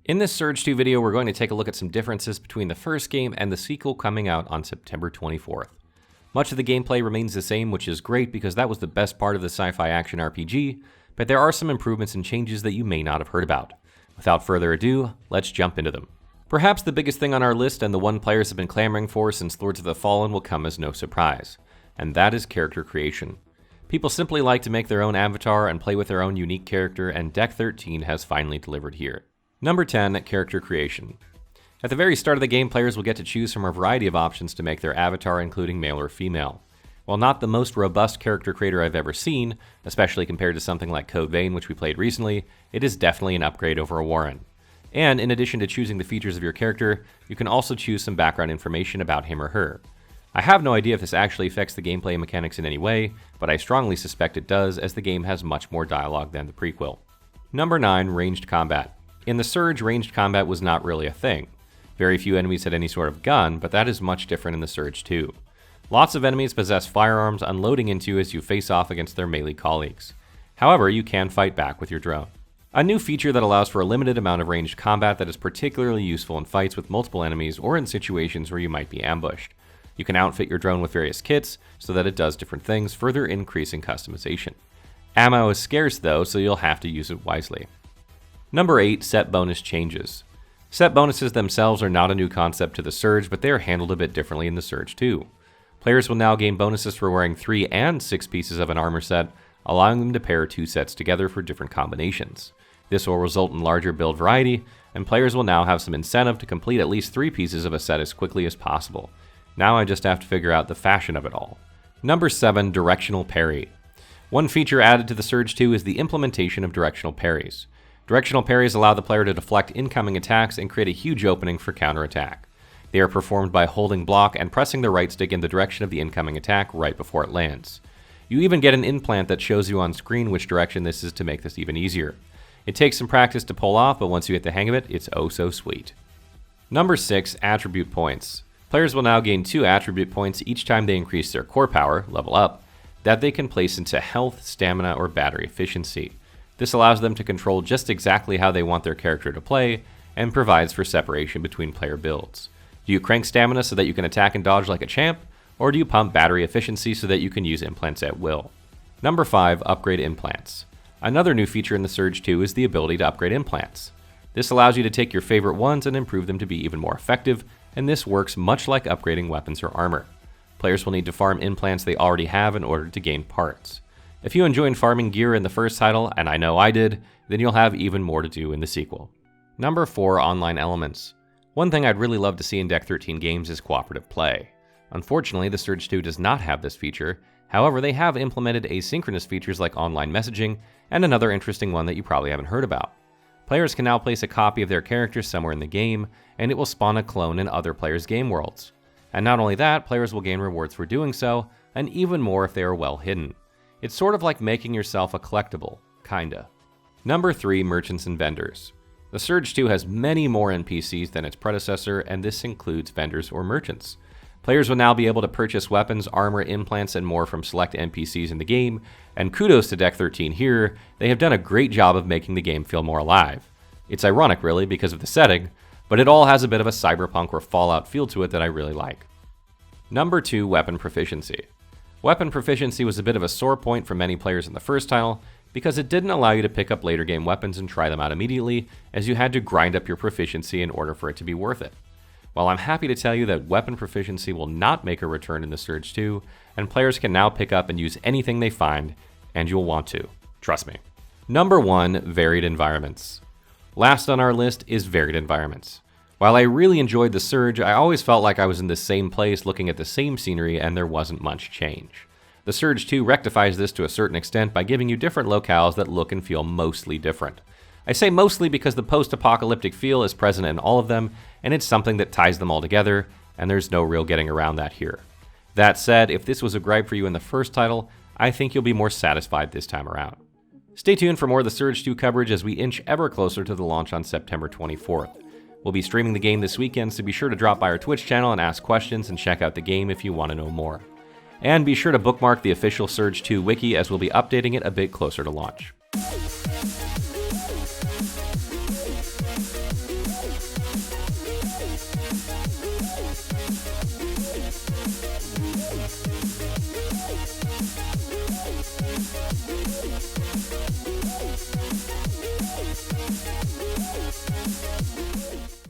In this Surge 2 video, we're going to take a look at some differences between the first game and the sequel coming out on September 24th. Much of the gameplay remains the same, which is great because that was the best part of the sci-fi action RPG, but there are some improvements and changes that you may not have heard about. Without further ado, let's jump into them. Perhaps the biggest thing on our list, and the one players have been clamoring for since Lords of the Fallen, will come as no surprise, and that is character creation. People simply like to make their own avatar and play with their own unique character, and Deck 13 has finally delivered here. Number 10, character creation. At the very start of the game, players will get to choose from a variety of options to make their avatar, including male or female. While not the most robust character creator I've ever seen, especially compared to something like Code Vein, which we played recently, it is definitely an upgrade over a Warren. And in addition to choosing the features of your character, you can also choose some background information about him or her. I have no idea if this actually affects the gameplay mechanics in any way, but I strongly suspect it does, as the game has much more dialogue than the prequel. Number 9, ranged combat. In the Surge, ranged combat was not really a thing. Very few enemies had any sort of gun, but that is much different in the Surge 2. Lots of enemies possess firearms unloading into you as you face off against their melee colleagues. However, you can fight back with your drone. A new feature that allows for a limited amount of ranged combat that is particularly useful in fights with multiple enemies or in situations where you might be ambushed. You can outfit your drone with various kits so that it does different things, further increasing customization. Ammo is scarce though, so you'll have to use it wisely. Number 8, set bonus changes. Set bonuses themselves are not a new concept to the Surge, but they are handled a bit differently in the Surge 2. Players will now gain bonuses for wearing 3 and 6 pieces of an armor set, allowing them to pair 2 sets together for different combinations. This will result in larger build variety, and players will now have some incentive to complete at least 3 pieces of a set as quickly as possible. Now I just have to figure out the fashion of it all. Number 7, directional parry. One feature added to the Surge 2 is the implementation of directional parries. Directional parries allow the player to deflect incoming attacks and create a huge opening for counterattack. They are performed by holding block and pressing the right stick in the direction of the incoming attack right before it lands. You even get an implant that shows you on screen which direction this is to make this even easier. It takes some practice to pull off, but once you get the hang of it, it's oh so sweet. Number 6, attribute points. Players will now gain 2 attribute points each time they increase their core power, level up, that they can place into health, stamina, or battery efficiency. This allows them to control just exactly how they want their character to play, and provides for separation between player builds. Do you crank stamina so that you can attack and dodge like a champ, or do you pump battery efficiency so that you can use implants at will? Number 5, upgrade implants. Another new feature in the Surge 2 is the ability to upgrade implants. This allows you to take your favorite ones and improve them to be even more effective, and this works much like upgrading weapons or armor. Players will need to farm implants they already have in order to gain parts. If you enjoyed farming gear in the first title, and I know I did, then you'll have even more to do in the sequel. Number 4, online elements. One thing I'd really love to see in Deck 13 games is cooperative play. Unfortunately, the Surge 2 does not have this feature. However, they have implemented asynchronous features like online messaging, and another interesting one that you probably haven't heard about. Players can now place a copy of their character somewhere in the game, and it will spawn a clone in other players' game worlds. And not only that, players will gain rewards for doing so, and even more if they are well hidden. It's sort of like making yourself a collectible, kinda. Number 3, merchants and vendors. The Surge 2 has many more NPCs than its predecessor, and this includes vendors or merchants. Players will now be able to purchase weapons, armor, implants, and more from select NPCs in the game, and kudos to Deck 13 here, they have done a great job of making the game feel more alive. It's ironic really because of the setting, but it all has a bit of a cyberpunk or Fallout feel to it that I really like. Number 2, weapon proficiency. Weapon proficiency was a bit of a sore point for many players in the first title, because it didn't allow you to pick up later game weapons and try them out immediately, as you had to grind up your proficiency in order for it to be worth it. Well, I'm happy to tell you that weapon proficiency will not make a return in the Surge 2, and players can now pick up and use anything they find, and you'll want to. Trust me. Number 1, varied environments. Last on our list is varied environments. While I really enjoyed the Surge, I always felt like I was in the same place looking at the same scenery and there wasn't much change. The Surge 2 rectifies this to a certain extent by giving you different locales that look and feel mostly different. I say mostly because the post-apocalyptic feel is present in all of them, and it's something that ties them all together, and there's no real getting around that here. That said, if this was a gripe for you in the first title, I think you'll be more satisfied this time around. Stay tuned for more of the Surge 2 coverage as we inch ever closer to the launch on September 24th. We'll be streaming the game this weekend, so be sure to drop by our Twitch channel and ask questions and check out the game if you want to know more. And be sure to bookmark the official Surge 2 wiki as we'll be updating it a bit closer to launch.